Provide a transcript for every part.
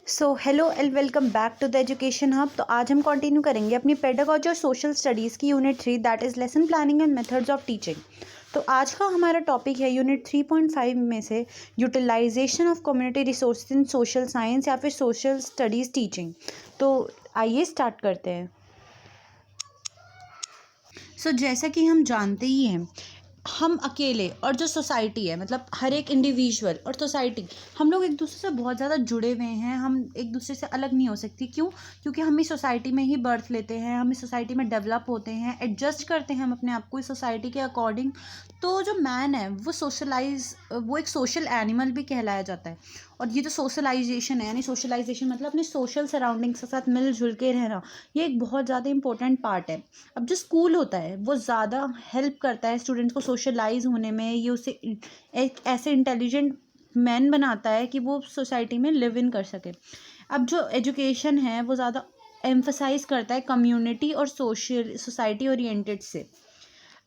So hello and welcome back to the education hub. तो आज हम कंटिन्यू करेंगे अपनी पेडागोजी और सोशल स्टडीज़ की unit 3 that is lesson planning and methods of teaching. तो आज का हमारा टॉपिक है यूनिट 3.5 में से utilization of community resource in social science या फिर सोशल स्टडीज़ टीचिंग। तो आइए स्टार्ट करते हैं। जैसा कि हम जानते ही हैं, हम अकेले और जो सोसाइटी है, मतलब हर एक इंडिविजुअल और सोसाइटी, हम लोग एक दूसरे से बहुत ज़्यादा जुड़े हुए हैं। हम एक दूसरे से अलग नहीं हो सकती। क्यों? क्योंकि हम इस सोसाइटी में ही बर्थ लेते हैं, हम इस सोसाइटी में डेवलप होते हैं, एडजस्ट करते हैं हम अपने आप को इस सोसाइटी के अकॉर्डिंग। तो जो मैन है वो एक सोशल एनिमल भी कहलाया जाता है। और ये जो सोशलाइजेशन है, यानी सोशलाइजेशन मतलब अपने सोशल सराउंडिंग्स के साथ मिलजुल के रहना, ये एक बहुत ज़्यादा इंपॉर्टेंट पार्ट है। अब जो स्कूल होता है वो ज़्यादा हेल्प करता है स्टूडेंट्स को सोशलाइज होने में। ये उसे एक ऐसे इंटेलिजेंट मैन बनाता है कि वो सोसाइटी में लिव इन कर सके। अब जो एजुकेशन है वो ज़्यादा एम्फसाइज करता है कम्युनिटी और सोसाइटी ओरिएंटेड से।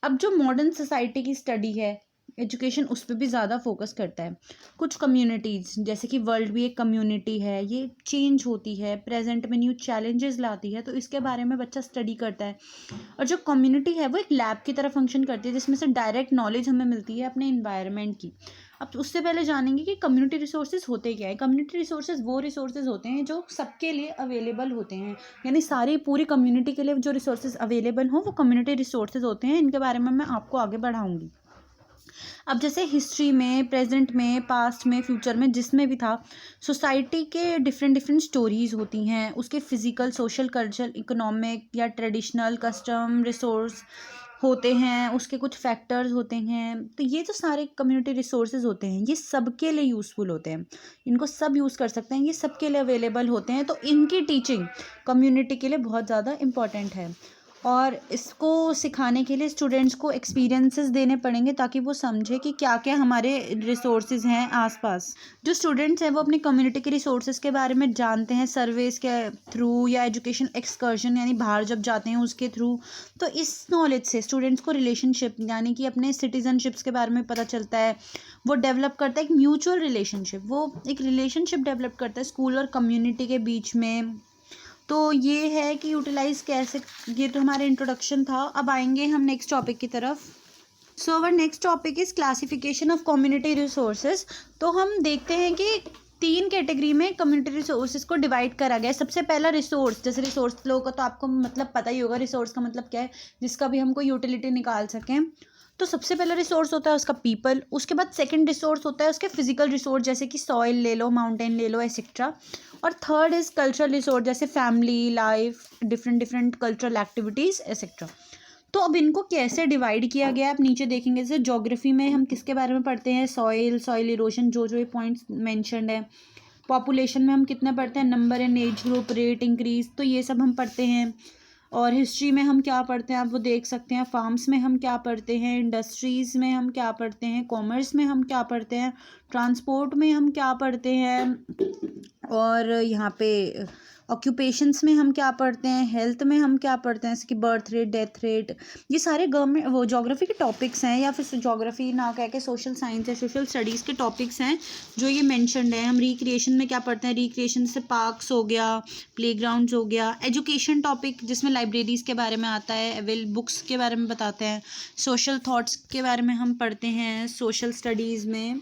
अब जो मॉडर्न सोसाइटी की स्टडी है, एजुकेशन उस पर भी ज़्यादा फोकस करता है। कुछ कम्युनिटीज़, जैसे कि वर्ल्ड भी एक कम्युनिटी है, ये चेंज होती है, प्रेजेंट में न्यू चैलेंजेस लाती है, तो इसके बारे में बच्चा स्टडी करता है। और जो कम्युनिटी है वो एक लैब की तरह फंक्शन करती है, जिसमें से डायरेक्ट नॉलेज हमें मिलती है अपने इन्वायरमेंट की। अब उससे पहले जानेंगे कि कम्युनिटी रिसोर्सेज होते क्या है। कम्युनिटी रिसोर्सेज वो रिसोर्सेज होते हैं जो सबके लिए अवेलेबल होते हैं, यानी सारी पूरी कम्युनिटी के लिए जो रिसोर्सेज अवेलेबल हों वो कम्युनिटी रिसोर्सेज होते हैं। इनके बारे में मैं आपको आगे बढ़ाऊंगी। अब जैसे हिस्ट्री में, प्रेजेंट में, पास्ट में, फ्यूचर में, जिसमें भी था, सोसाइटी के डिफरेंट डिफरेंट स्टोरीज होती हैं। उसके फिजिकल, सोशल, कल्चरल, इकोनॉमिक या ट्रेडिशनल कस्टम रिसोर्स होते हैं, उसके कुछ फैक्टर्स होते हैं। तो ये जो सारे कम्युनिटी रिसोर्सेज होते हैं ये सबके लिए यूज़फुल होते हैं, इनको सब यूज़ कर सकते हैं, ये सबके लिए अवेलेबल होते हैं। तो इनकी टीचिंग कम्युनिटी के लिए बहुत ज़्यादा इम्पॉर्टेंट है। और इसको सिखाने के लिए स्टूडेंट्स को एक्सपीरियंसेस देने पड़ेंगे ताकि वो समझे कि क्या क्या हमारे रिसोर्सेज हैं आसपास। जो स्टूडेंट्स हैं वो अपनी कम्युनिटी के रिसोर्सेज के बारे में जानते हैं सर्वेस के थ्रू या एजुकेशन एक्सकर्शन, यानी बाहर जब जाते हैं उसके थ्रू। तो इस नॉलेज से स्टूडेंट्स को रिलेशनशिप, यानी कि अपने सिटीजनशिप्स के बारे में पता चलता है। वो डेवलप करता है एक म्यूचुअल रिलेशनशिप, वो एक रिलेशनशिप डेवलप करता है स्कूल और कम्युनिटी के बीच में। तो ये है कि यूटिलाइज कैसे। ये तो हमारा इंट्रोडक्शन था। अब आएंगे हम नेक्स्ट टॉपिक की तरफ। So our next topic is classification of community resources. तो हम देखते हैं कि 3 कैटेगरी में कम्युनिटी रिसोर्सेज को डिवाइड करा गया है। सबसे पहला रिसोर्स, जैसे रिसोर्स लोगों का तो आपको मतलब पता ही होगा, रिसोर्स का मतलब क्या है, जिसका भी हम कोई यूटिलिटी निकाल सकें। तो सबसे पहला रिसोर्स होता है उसका पीपल। उसके बाद सेकंड रिसोर्स होता है उसके फिजिकल रिसोर्स, जैसे कि सॉइल ले लो, माउंटेन ले लो, एक्सेट्रा। और थर्ड इज कल्चरल रिसोर्स, जैसे family life, different different cultural activities etcetera. तो अब इनको कैसे डिवाइड किया गया है आप नीचे देखेंगे। जैसे ज्योग्राफी में हम किसके बारे में पढ़ते हैं, सॉइल इरोशन, जो जो ये पॉइंट्स मेंशन्ड है। पॉपुलेशन में हम कितना पढ़ते हैं, number and age group, rate increase, तो ये सब हम पढ़ते हैं। और हिस्ट्री में हम क्या पढ़ते हैं आप वो देख सकते हैं। फार्म्स में हम क्या पढ़ते हैं, इंडस्ट्रीज़ में हम क्या पढ़ते हैं, कॉमर्स में हम क्या पढ़ते हैं, ट्रांसपोर्ट में हम क्या पढ़ते हैं, और यहाँ पे ऑक्यूपेशंस में हम क्या पढ़ते हैं, हेल्थ में हम क्या पढ़ते हैं, जैसे कि बर्थ रेट, डेथ रेट। ये सारे गवर्नमेंट वो ज्योग्राफी के टॉपिक्स हैं, या फिर ज्योग्राफी ना कह के सोशल साइंस या सोशल स्टडीज़ के टॉपिक्स हैं जो ये मेंशन्ड है। हम रिक्रिएशन में क्या पढ़ते हैं, रिक्रिएशन से पार्क्स हो गया, प्लेग्राउंड्स हो गया। एजुकेशन टॉपिक जिसमें लाइब्रेरीज़ के बारे में आता है, अवेल बुक्स के बारे में बताते हैं। सोशल थॉट्स के बारे में हम पढ़ते हैं सोशल स्टडीज़ में।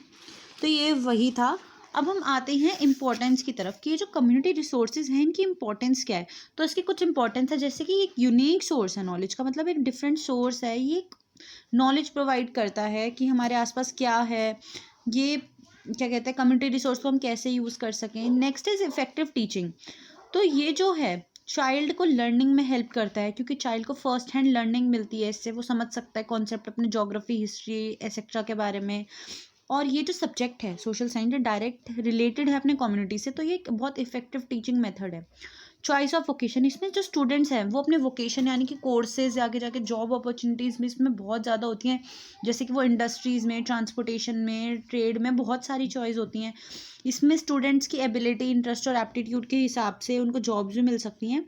तो ये वही था। अब हम आते हैं इम्पोर्टेंस की तरफ कि ये जो कम्युनिटी रिसोर्सेज हैं इनकी इम्पोर्टेंस क्या है। तो इसकी कुछ इंपॉर्टेंस है, जैसे कि एक यूनिक सोर्स है नॉलेज का, मतलब एक डिफरेंट सोर्स है। ये नॉलेज प्रोवाइड करता है कि हमारे आसपास क्या है, ये क्या कहते हैं, कम्युनिटी रिसोर्स को हम कैसे यूज़ कर सकें। Next is effective teaching. तो ये जो है चाइल्ड को लर्निंग में हेल्प करता है, क्योंकि चाइल्ड को फर्स्ट हैंड लर्निंग मिलती है इससे। वो समझ सकता है कॉन्सेप्ट अपने ज्योग्राफी, हिस्ट्री एक्सेट्रा के बारे में। और ये जो सब्जेक्ट है सोशल साइंस डायरेक्ट रिलेटेड है अपने कम्युनिटी से, तो ये एक बहुत इफेक्टिव टीचिंग मेथड है। चॉइस ऑफ वोकेशन, इसमें जो स्टूडेंट्स हैं वो अपने वोकेशन यानी कि कोर्सेज आगे जाके जॉब अपॉर्चुनिटीज़ भी इसमें बहुत ज़्यादा होती हैं। जैसे कि वो इंडस्ट्रीज़ में, ट्रांसपोर्टेशन में, ट्रेड में बहुत सारी चॉइस होती हैं। इसमें स्टूडेंट्स की एबिलिटी, इंटरेस्ट और एप्टीट्यूड के हिसाब से उनको जॉब्स भी मिल सकती हैं।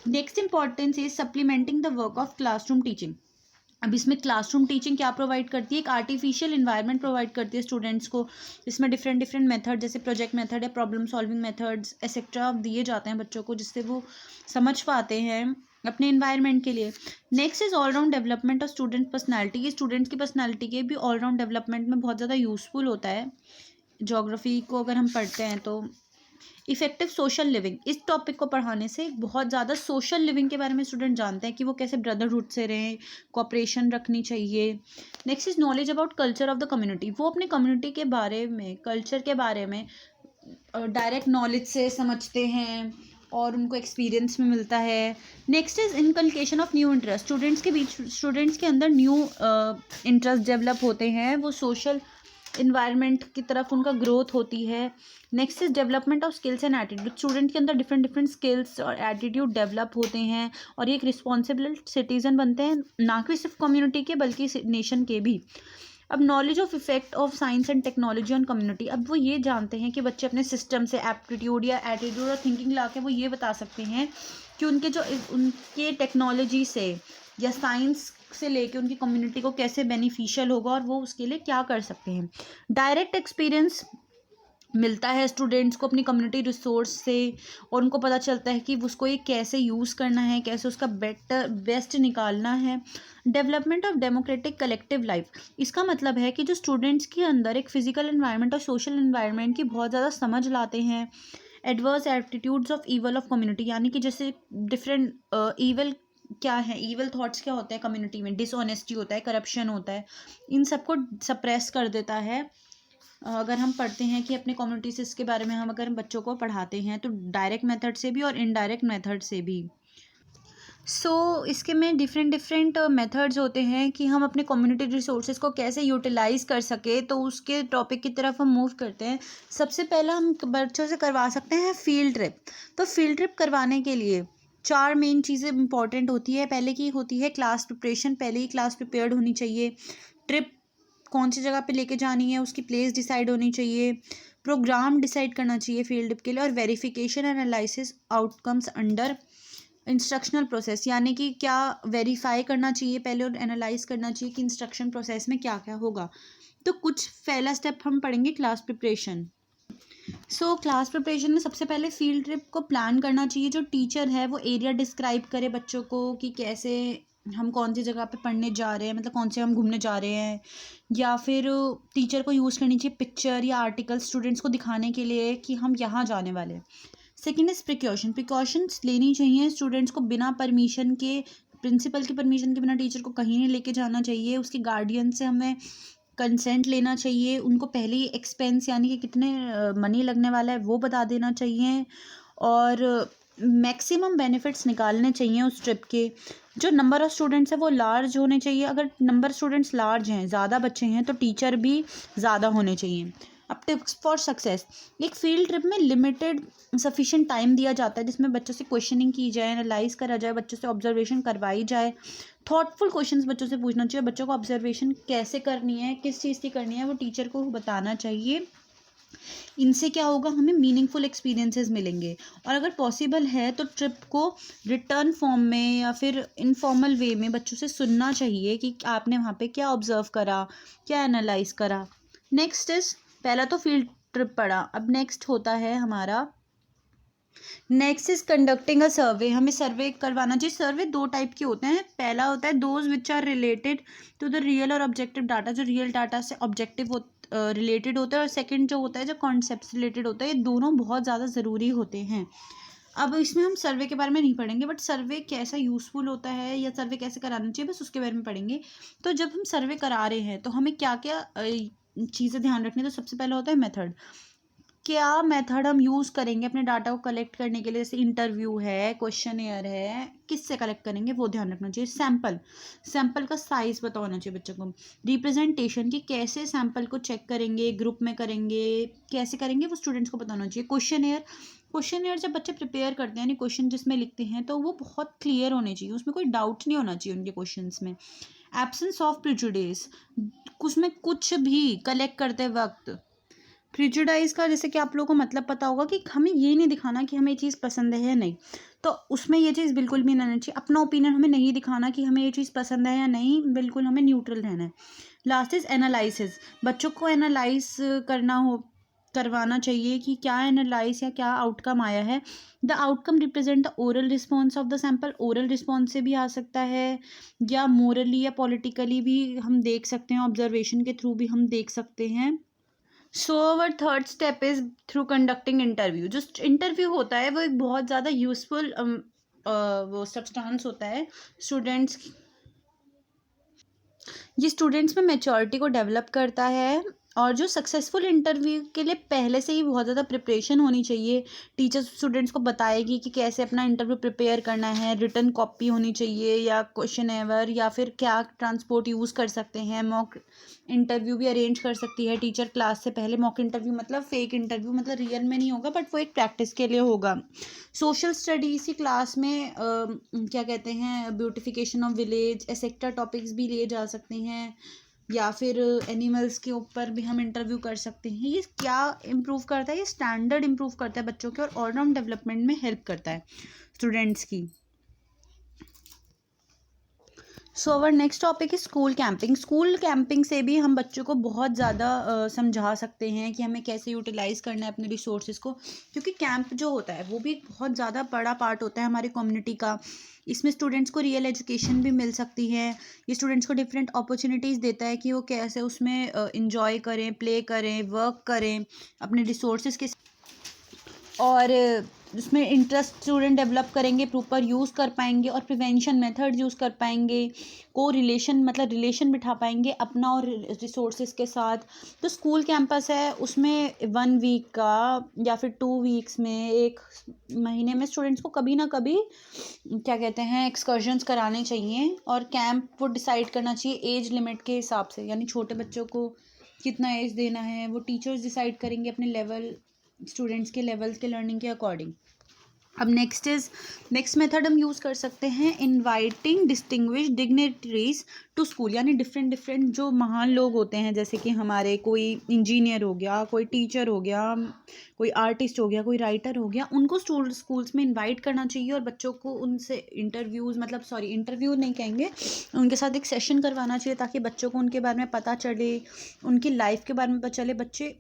Next importance is supplementing the work of classroom teaching. अब इसमें क्लासरूम टीचिंग क्या प्रोवाइड करती है, एक आर्टिफिशियल इन्वायरमेंट प्रोवाइड करती है स्टूडेंट्स को, इसमें डिफरेंट डिफरेंट मेथड जैसे प्रोजेक्ट मेथड या प्रॉब्लम सॉल्विंग मेथड्स एक्सेट्रा दिए जाते हैं बच्चों को, जिससे वो समझ पाते हैं अपने इन्वायरमेंट के लिए। Next is all round development of student personality, ये स्टूडेंट्स की पर्सनैलिटी के भी ऑलराउंड डेवलपमेंट में बहुत ज़्यादा यूजफुल होता है। ज्योग्राफी को अगर हम पढ़ते हैं तो इफेक्टिव सोशल लिविंग, इस टॉपिक को पढ़ाने से बहुत ज़्यादा सोशल लिविंग के बारे में स्टूडेंट जानते हैं कि वो कैसे ब्रदरहुड से रहें, कोऑपरेशन रखनी चाहिए। Next is knowledge about culture of the community, वो अपने कम्युनिटी के बारे में, कल्चर के बारे में डायरेक्ट नॉलेज से समझते हैं और उनको एक्सपीरियंस में मिलता है। Next is inculcation of new interest, students के अंदर न्यू इंटरेस्ट डेवलप होते हैं, वो सोशल इन्वायरमेंट की तरफ उनका ग्रोथ होती है। Next is development of skills and attitude, student के अंदर डिफरेंट डिफरेंट स्किल्स और एटीट्यूड डेवलप होते हैं और ये एक रिस्पॉन्सिबल सिटीजन बनते हैं, ना कि सिर्फ कम्युनिटी के बल्कि नेशन के भी। अब knowledge of effect of science and technology on community, अब वो ये जानते हैं कि बच्चे अपने सिस्टम से एप्टीट्यूड या एटीट्यूड और थिंकिंग ला के वो ये बता सकते हैं कि उनके टेक्नोलॉजी से या साइंस से लेके उनकी कम्युनिटी को कैसे बेनिफिशियल होगा और वो उसके लिए क्या कर सकते हैं। डायरेक्ट एक्सपीरियंस मिलता है स्टूडेंट्स को अपनी कम्युनिटी रिसोर्स से और उनको पता चलता है कि उसको ये कैसे यूज़ करना है, कैसे उसका बेस्ट निकालना है। Development of democratic collective life, इसका मतलब है कि जो स्टूडेंट्स के अंदर एक फिजिकल एनवायरनमेंट और सोशल एनवायरनमेंट की बहुत ज़्यादा समझ लाते हैं। Adverse attitudes of evil of community, यानी कि जैसे डिफरेंट ईवल क्या है, ईवल थॉट्स क्या होते हैं कम्युनिटी में, डिसऑनेस्टी होता है, करप्शन होता है, इन सबको सप्रेस कर देता है। अगर हम पढ़ते हैं कि अपने कम्युनिटी से इसके बारे में हम अगर बच्चों को पढ़ाते हैं तो डायरेक्ट मेथड से भी और इनडायरेक्ट मेथड से भी। इसके में डिफरेंट मेथड्स होते हैं कि हम अपने कम्युनिटी रिसोर्सेज को कैसे यूटिलाइज़ कर सके, तो उसके टॉपिक की तरफ हम मूव करते हैं। सबसे पहला हम बच्चों से करवा सकते हैं फील्ड ट्रिप। तो फील्ड ट्रिप करवाने के लिए 4 मेन चीज़ें इंपॉर्टेंट होती है। पहले की होती है क्लास प्रिपरेशन, पहले ही क्लास प्रिपेयर्ड होनी चाहिए। ट्रिप कौन सी जगह पे लेके जानी है उसकी प्लेस डिसाइड होनी चाहिए। प्रोग्राम डिसाइड करना चाहिए फील्ड ट्रिप के लिए, और verification analysis outcomes under instructional process, यानी कि क्या वेरीफाई करना चाहिए पहले और एनालाइज करना चाहिए कि इंस्ट्रक्शन प्रोसेस में क्या क्या होगा। तो कुछ पहला स्टेप हम पढ़ेंगे क्लास प्रिपरेशन। क्लास प्रिपरेशन में सबसे पहले फील्ड ट्रिप को प्लान करना चाहिए। जो टीचर है वो एरिया डिस्क्राइब करे बच्चों को कि कैसे हम कौन सी जगह पे पढ़ने जा रहे हैं, मतलब कौन से हम घूमने जा रहे हैं, या फिर टीचर को यूज़ करनी चाहिए पिक्चर या आर्टिकल स्टूडेंट्स को दिखाने के लिए कि हम यहाँ जाने वाले हैं। सेकेंड इज प्रिकॉशंस लेनी चाहिए स्टूडेंट्स को, बिना परमिशन के, प्रिंसिपल की परमिशन के बिना टीचर को कहीं नहीं लेके जाना चाहिए। उसके गार्डियन से हमें कंसेंट लेना चाहिए, उनको पहले ही एक्सपेंस यानी कि कितने मनी लगने वाला है वो बता देना चाहिए, और मैक्सिमम बेनिफिट्स निकालने चाहिए उस ट्रिप के। जो नंबर ऑफ़ स्टूडेंट्स है वो लार्ज होने चाहिए। अगर नंबर स्टूडेंट्स लार्ज हैं, ज़्यादा बच्चे हैं, तो टीचर भी ज़्यादा होने चाहिए। अब टिप्स फॉर सक्सेस, एक फील्ड ट्रिप में लिमिटेड सफिशिएंट टाइम दिया जाता है जिसमें बच्चों से क्वेश्चनिंग की जाए, एनालाइज करा जाए, बच्चों से ऑब्जर्वेशन करवाई जाए। थॉटफुल क्वेश्चंस बच्चों से पूछना चाहिए। बच्चों को ऑब्जर्वेशन कैसे करनी है, किस चीज़ की करनी है, वो टीचर को बताना चाहिए। इनसे क्या होगा, हमें मीनिंगफुल एक्सपीरियंसेस मिलेंगे। और अगर पॉसिबल है तो ट्रिप को रिटर्न फॉर्म में या फिर इनफॉर्मल वे में बच्चों से सुनना चाहिए कि आपने वहाँ पे क्या ऑब्जर्व करा, क्या एनालाइज करा। नेक्स्ट इज, पहला तो फील्ड ट्रिप पढ़ा, अब नेक्स्ट होता है हमारा, नेक्स्ट इज कंडक्टिंग अ सर्वे। हमें सर्वे करवाना चाहिए। सर्वे 2 टाइप के होते हैं। पहला होता है those which are related to the real और ऑब्जेक्टिव डाटा, जो रियल डाटा से ऑब्जेक्टिव रिलेटेड होता है, और सेकंड जो होता है जो कॉन्सेप्ट रिलेटेड होता है। ये दोनों बहुत ज़्यादा ज़रूरी होते हैं। अब इसमें हम सर्वे के बारे में नहीं पढ़ेंगे, बट सर्वे कैसा यूज़फुल होता है या सर्वे कैसे कराना चाहिए बस उसके बारे में पढ़ेंगे। तो जब हम सर्वे करा रहे हैं तो हमें क्या क्या चीज़ें ध्यान रखनी है। तो सबसे पहला होता है मेथड, क्या मेथड हम यूज़ करेंगे अपने डाटा को कलेक्ट करने के लिए। जैसे इंटरव्यू है, क्वेश्चनेयर है, किससे कलेक्ट करेंगे वो ध्यान रखना चाहिए। सैंपल का साइज़ पता होना चाहिए बच्चों को। रिप्रेजेंटेशन की कैसे सैंपल को चेक करेंगे, ग्रुप में करेंगे, कैसे करेंगे वो स्टूडेंट्स को पता होना चाहिए। क्वेश्चनेयर जब बच्चे प्रिपेयर करते हैं यानी क्वेश्चन जिसमें लिखते हैं तो वो बहुत क्लियर होने चाहिए, उसमें कोई डाउट नहीं होना चाहिए उनके क्वेश्चंस में। एब्सेंस ऑफ प्रिजुडिस, उसमें कुछ भी कलेक्ट करते वक्त प्रिजुडाइज का जैसे कि आप लोगों को मतलब पता होगा कि हमें ये नहीं दिखाना कि हमें ये चीज़ पसंद है या नहीं, तो उसमें ये चीज़ बिल्कुल भी नहीं रहना चाहिए। अपना ओपिनियन हमें नहीं दिखाना कि हमें ये चीज़ पसंद है या नहीं, बिल्कुल हमें न्यूट्रल रहना है। लास्ट इज एनालिसिस, बच्चों को एनालाइज करवाना चाहिए कि क्या एनालाइज या क्या आउटकम आया है। The outcome represent the oral response of the sample, oral response से भी आ सकता है या मोरली या पॉलिटिकली भी हम देख सकते हैं, ऑब्जर्वेशन के थ्रू भी हम देख सकते हैं। So our third step is through conducting interview. जो इंटरव्यू होता है वो एक बहुत ज़्यादा यूजफुल वो सब्सटेंस होता है स्टूडेंट्स, ये स्टूडेंट्स में मैच्योरिटी को डेवलप करता है। और जो सक्सेसफुल इंटरव्यू के लिए पहले से ही बहुत ज़्यादा प्रिपरेशन होनी चाहिए। टीचर स्टूडेंट्स को बताएगी कि कैसे अपना इंटरव्यू प्रिपेयर करना है, रिटन कॉपी होनी चाहिए या क्वेश्चन एवर, या फिर क्या ट्रांसपोर्ट यूज़ कर सकते हैं। मॉक इंटरव्यू भी अरेंज कर सकती है टीचर क्लास से पहले। मॉक इंटरव्यू मतलब फेक इंटरव्यू, मतलब रियल में नहीं होगा, बट वो एक प्रैक्टिस के लिए होगा। सोशल स्टडीज़ की क्लास में क्या कहते हैं, ब्यूटिफिकेशन ऑफ विलेज एसेक्टा टॉपिक्स भी लिए जा सकते हैं, या फिर एनिमल्स के ऊपर भी हम इंटरव्यू कर सकते हैं। ये क्या इम्प्रूव करता है, ये स्टैंडर्ड इम्प्रूव करता है बच्चों के, और ऑलराउंड डेवलपमेंट में हेल्प करता है स्टूडेंट्स की। सो अवर नेक्स्ट टॉपिक है स्कूल कैंपिंग। स्कूल कैंपिंग से भी हम बच्चों को बहुत ज़्यादा समझा सकते हैं कि हमें कैसे यूटिलाइज़ करना है अपने रिसोर्सेज को, क्योंकि कैंप जो होता है वो भी एक बहुत ज़्यादा बड़ा पार्ट होता है हमारी कम्युनिटी का। इसमें स्टूडेंट्स को रियल एजुकेशन भी मिल सकती है। ये स्टूडेंट्स को डिफरेंट अपॉर्चुनिटीज़ देता है कि वो कैसे उसमें इंजॉय करें, प्ले करें, वर्क करें अपने रिसोर्सेज के, और उसमें इंटरेस्ट स्टूडेंट डेवलप करेंगे, प्रॉपर यूज़ कर पाएंगे और प्रिवेंशन मेथड यूज़ कर पाएंगे, को रिलेशन मतलब रिलेशन बिठा पाएंगे अपना और रिसोर्सेज के साथ। तो स्कूल कैंपस है उसमें 1 वीक का या फिर 2 वीक्स में, 1 महीने में स्टूडेंट्स को कभी ना कभी क्या कहते हैं एक्सकर्जन्स कराने चाहिए। और कैंप वो डिसाइड करना चाहिए एज लिमिट के हिसाब से, यानी छोटे बच्चों को कितना एज देना है वो टीचर्स डिसाइड करेंगे अपने लेवल, स्टूडेंट्स के लेवल्स के लर्निंग के अकॉर्डिंग। अब नेक्स्ट मेथड हम यूज़ कर सकते हैं inviting distinguish dignitaries to school, यानी डिफरेंट जो महान लोग होते हैं, जैसे कि हमारे कोई इंजीनियर हो गया, कोई टीचर हो गया, कोई आर्टिस्ट हो गया, कोई राइटर हो गया, उनको स्कूल्स में इनवाइट करना चाहिए और बच्चों को उनसे इंटरव्यू नहीं कहेंगे, उनके साथ एक सेशन करवाना चाहिए ताकि बच्चों को उनके बारे में पता चले, उनकी लाइफ के बारे में पता चले, बच्चे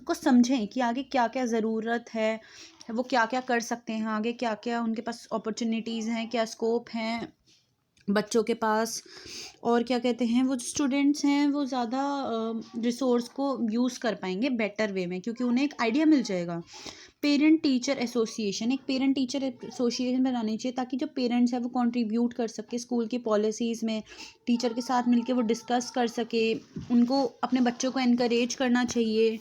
को समझें कि आगे क्या क्या ज़रूरत है, वो क्या क्या कर सकते हैं आगे, क्या क्या उनके पास अपॉर्चुनिटीज़ हैं, क्या स्कोप हैं बच्चों के पास, और क्या कहते हैं वो स्टूडेंट्स हैं वो ज़्यादा रिसोर्स को यूज़ कर पाएंगे बेटर वे में, क्योंकि उन्हें एक आइडिया मिल जाएगा। पेरेंट टीचर एसोसिएशन, एक पेरेंट टीचर एसोसिएशन बनानी चाहिए ताकि जो पेरेंट्स हैं वो कंट्रीब्यूट कर सके स्कूल की पॉलिसीज़ में, टीचर के साथ मिलके वो डिस्कस कर सके। उनको अपने बच्चों को एनकरेज करना चाहिए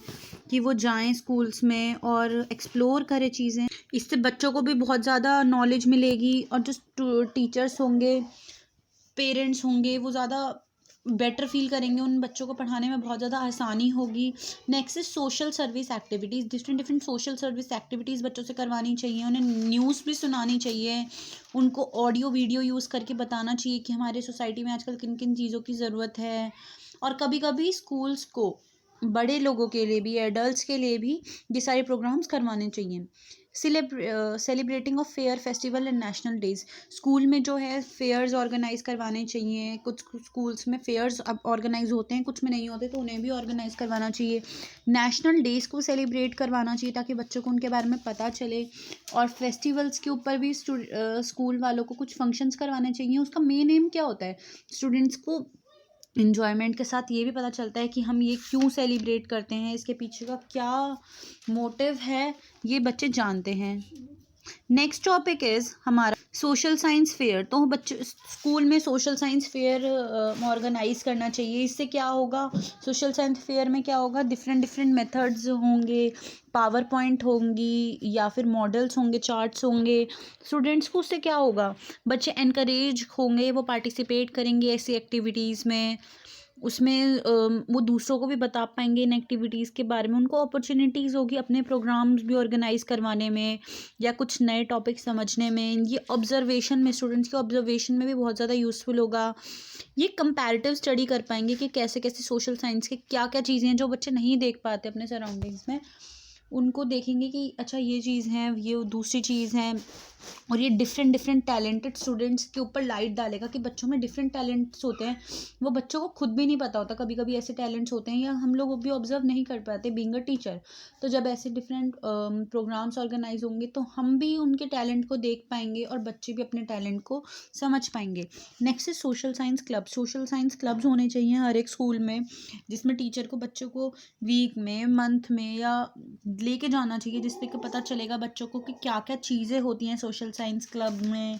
कि वो जाएं स्कूल्स में और एक्सप्लोर करें चीज़ें, इससे बच्चों को भी बहुत ज़्यादा नॉलेज मिलेगी, और जो टीचर्स होंगे, पेरेंट्स होंगे, वो ज़्यादा बेटर फील करेंगे, उन बच्चों को पढ़ाने में बहुत ज़्यादा आसानी होगी। Next is social service activities, different social service activities बच्चों से करवानी चाहिए, उन्हें न्यूज़ भी सुनानी चाहिए, उनको ऑडियो वीडियो यूज़ करके बताना चाहिए कि हमारे सोसाइटी में आजकल किन किन चीज़ों की ज़रूरत है। और कभी कभी स्कूल्स को बड़े लोगों के लिए भी, एडल्ट्स के लिए भी ये सारे प्रोग्राम्स करवाने चाहिए। Celebrating of fair festival and national days, school में जो है फेयर्स ऑर्गेनाइज करवाने चाहिए। कुछ स्कूल्स में फेयर्स अब ऑर्गेनाइज होते हैं, कुछ में नहीं होते, तो उन्हें भी ऑर्गेनाइज करवाना चाहिए। नेशनल डेज़ को सेलिब्रेट करवाना चाहिए ताकि बच्चों को उनके बारे में पता चले। और फेस्टिवल्स के ऊपर भी स्कूल वालों को कुछ फंक्शंस करवाने चाहिए। उसका मेन एम क्या होता है, स्टूडेंट्स को इन्जॉयमेंट के साथ ये भी पता चलता है कि हम ये क्यों सेलिब्रेट करते हैं, इसके पीछे का क्या मोटिव है, ये बच्चे जानते हैं। नेक्स्ट टॉपिक इज़ हमारा सोशल साइंस फेयर। तो बच्चे स्कूल में सोशल साइंस फेयर ऑर्गेनाइज करना चाहिए। इससे क्या होगा, सोशल साइंस फेयर में क्या होगा, डिफरेंट मेथड्स होंगे, पावर पॉइंट होंगी या फिर मॉडल्स होंगे, चार्ट्स होंगे। स्टूडेंट्स को उससे क्या होगा, बच्चे एनकरेज होंगे, वो पार्टिसिपेट करेंगे ऐसी एक्टिविटीज़ में। उसमें वो दूसरों को भी बता पाएंगे इन एक्टिविटीज़ के बारे में, उनको अपॉर्चुनिटीज़ होगी अपने प्रोग्राम्स भी ऑर्गेनाइज करवाने में या कुछ नए टॉपिक समझने में। ये ऑब्जर्वेशन में, स्टूडेंट्स के ऑब्जर्वेशन में भी बहुत ज़्यादा यूज़फुल होगा। ये कंपैरेटिव स्टडी कर पाएंगे कि कैसे कैसे सोशल साइंस के क्या क्या चीज़ें हैं जो बच्चे नहीं देख पाते अपने सराउंडिंग्स में, उनको देखेंगे कि अच्छा ये चीज़ है, ये दूसरी चीज़ है। और ये डिफरेंट डिफरेंट टैलेंटेड स्टूडेंट्स के ऊपर लाइट डालेगा कि बच्चों में डिफरेंट टैलेंट्स होते हैं, वो बच्चों को खुद भी नहीं पता होता। कभी कभी ऐसे टैलेंट्स होते हैं या हम लोग भी ऑब्जर्व नहीं कर पाते बीइंग अ टीचर। तो जब ऐसे डिफरेंट प्रोग्राम्स ऑर्गेनाइज होंगे तो हम भी उनके टैलेंट को देख पाएंगे और बच्चे भी अपने टैलेंट को समझ पाएंगे। Next is social science club. Social science clubs होने चाहिए हर एक स्कूल में, जिसमें टीचर को बच्चों को वीक में, मंथ में या लेके जाना चाहिए, जिससे कि पता चलेगा बच्चों को कि क्या क्या चीज़ें होती हैं सोशल साइंस क्लब में,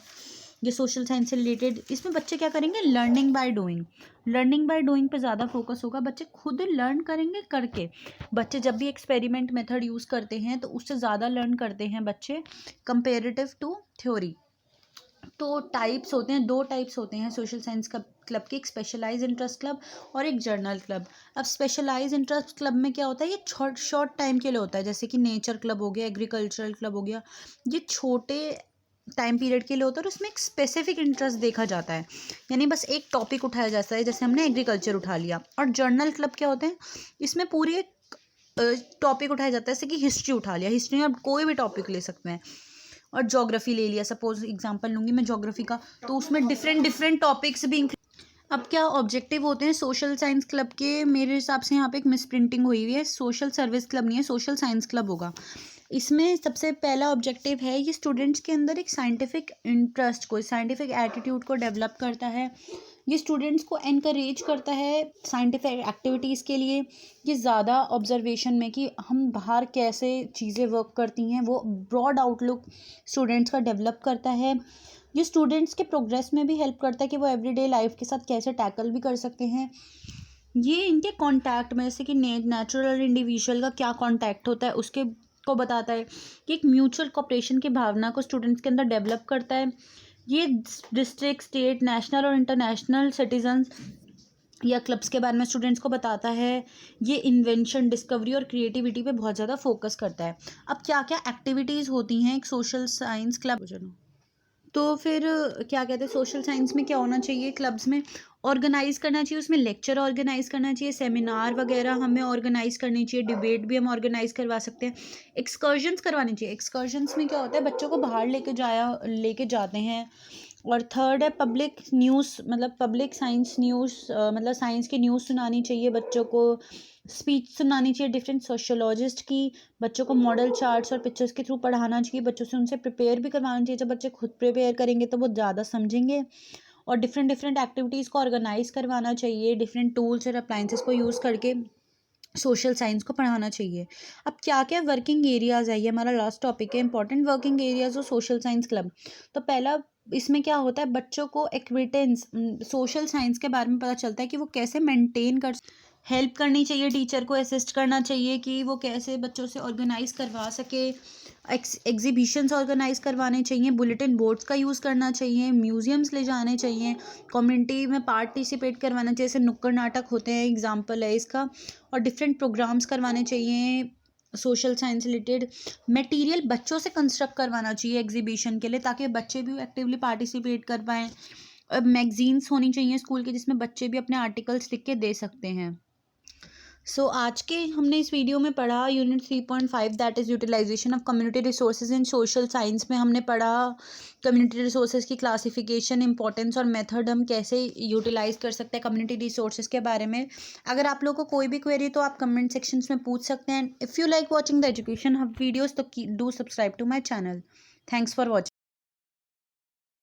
ये सोशल साइंस से रिलेटेड। इसमें बच्चे क्या करेंगे, learning by doing. Learning by doing पे ज़्यादा फोकस होगा, बच्चे खुद लर्न करेंगे करके। बच्चे जब भी एक्सपेरिमेंट मेथड यूज़ करते हैं तो उससे ज़्यादा लर्न करते हैं बच्चे कंपेरेटिव टू थ्योरी। तो टाइप्स होते हैं, 2 टाइप्स होते हैं सोशल साइंस क्लब के, एक स्पेशलाइज इंटरेस्ट क्लब और एक जर्नल क्लब। अब स्पेशलाइज इंटरेस्ट क्लब में क्या होता है, ये शॉर्ट टाइम के लिए होता है, जैसे कि नेचर क्लब हो गया, एग्रीकल्चरल क्लब हो गया। ये छोटे टाइम पीरियड के लिए होता है और उसमें एक स्पेसिफिक इंटरेस्ट देखा जाता है, यानी बस एक टॉपिक उठाया जाता है, जैसे हमने एग्रीकल्चर उठा लिया। और जर्नल क्लब क्या होते हैं, इसमें पूरी एक टॉपिक उठाया जाता है, जैसे कि हिस्ट्री उठा लिया, हिस्ट्री में आप कोई भी टॉपिक ले सकते हैं। और ज्योग्राफी ले लिया, सपोज एग्जांपल लूँगी मैं ज्योग्राफी का, तो उसमें डिफरेंट डिफरेंट टॉपिक्स भी। अब क्या ऑब्जेक्टिव होते हैं सोशल साइंस क्लब के, मेरे हिसाब से यहाँ पे एक मिस प्रिंटिंग हुई हुई है, सोशल सर्विस क्लब नहीं है, सोशल साइंस क्लब होगा। इसमें सबसे पहला ऑब्जेक्टिव है, ये स्टूडेंट्स के अंदर एक साइंटिफिक इंटरेस्ट को, साइंटिफिक एटीट्यूड को डेवलप करता है। ये स्टूडेंट्स को एनकरेज करता है साइंटिफिक एक्टिविटीज़ के लिए, ये ज़्यादा ऑब्जर्वेशन में कि हम बाहर कैसे चीज़ें वर्क करती हैं, वो ब्रॉड आउटलुक स्टूडेंट्स का डेवलप करता है। ये स्टूडेंट्स के प्रोग्रेस में भी हेल्प करता है कि वो एवरीडे लाइफ के साथ कैसे टैकल भी कर सकते हैं। ये इनके कांटेक्ट में, जैसे कि नेचुरल और इंडिविजुअल का क्या कांटेक्ट होता है उसके को बताता है, कि एक म्यूचुअल कोऑपरेशन की भावना को स्टूडेंट्स के अंदर डेवलप करता है। ये डिस्ट्रिक्ट, स्टेट, नेशनल और इंटरनेशनल सिटीजन्स या क्लब्स के बारे में स्टूडेंट्स को बताता है। ये इन्वेंशन, डिस्कवरी और क्रिएटिविटी पे बहुत ज़्यादा फोकस करता है। अब क्या क्या एक्टिविटीज़ होती हैं एक सोशल साइंस क्लब, तो फिर क्या कहते हैं, सोशल साइंस में क्या होना चाहिए, क्लब्स में ऑर्गेनाइज करना चाहिए, उसमें लेक्चर ऑर्गेनाइज करना चाहिए, सेमिनार वगैरह हमें ऑर्गेनाइज करनी चाहिए, डिबेट भी हम ऑर्गेनाइज करवा सकते हैं, एक्सकर्जन्स करवानी चाहिए। एक्सकर्जन्स में क्या होता है, बच्चों को बाहर लेके जाते हैं। और थर्ड है पब्लिक न्यूज़, मतलब पब्लिक साइंस न्यूज़, मतलब साइंस की न्यूज़ सुनानी चाहिए बच्चों को, स्पीच सुनानी चाहिए डिफरेंट सोशोलॉजिस्ट की, बच्चों को मॉडल चार्ट्स और पिक्चर्स के थ्रू पढ़ाना चाहिए, बच्चों से उनसे प्रिपेयर भी करवाना चाहिए। जब बच्चे खुद प्रिपेयर करेंगे तो वो ज़्यादा समझेंगे। और डिफरेंट डिफरेंट एक्टिविटीज़ को ऑर्गेनाइज करवाना चाहिए, डिफरेंट टूल्स और अप्लाइंसेस को यूज़ करके सोशल साइंस को पढ़ाना चाहिए। अब क्या क्या वर्किंग एरियाज़ है, ये हमारा लास्ट टॉपिक है, इंपॉर्टेंट वर्किंग एरियाज़ और सोशल साइंस क्लब। तो पहला इसमें क्या होता है, बच्चों को एक्विटेंस सोशल साइंस के बारे में पता चलता है कि वो कैसे मेंटेन कर, हेल्प करनी चाहिए टीचर को, असिस्ट करना चाहिए कि वो कैसे बच्चों से ऑर्गेनाइज करवा सके, एग्जीबिशंस ऑर्गेनाइज करवाने चाहिए, बुलेटिन बोर्ड्स का यूज़ करना चाहिए, म्यूजियम्स ले जाने चाहिए, कम्युनिटी में पार्टिसिपेट करवाना चाहिए, जैसे नुक्कड़ नाटक होते हैं, एग्जाम्पल है इसका। और डिफरेंट प्रोग्राम्स करवाने चाहिए सोशल साइंस रिलेटेड। मटेरियल बच्चों से कंस्ट्रक्ट करवाना चाहिए एग्जीबिशन के लिए, ताकि बच्चे भी एक्टिवली पार्टिसिपेट कर पाएँ। अब मैगजीन्स होनी चाहिए स्कूल के, जिसमें बच्चे भी अपने आर्टिकल्स लिख के दे सकते हैं। सो आज के हमने इस वीडियो में पढ़ा unit 3.5, that is utilization of community resources in social science में हमने पढ़ा कम्युनिटी रिसोर्सेज की क्लासिफिकेशन, इंपॉर्टेंस और मेथड, हम कैसे यूटिलाइज कर सकते हैं कम्युनिटी रिसोर्सेज के बारे में। अगर आप लोगों को कोई भी क्वेरी तो आप कमेंट सेक्शंस में पूछ सकते हैं। If you like watching the education hub videos तो do subscribe to my channel. Thanks for watching.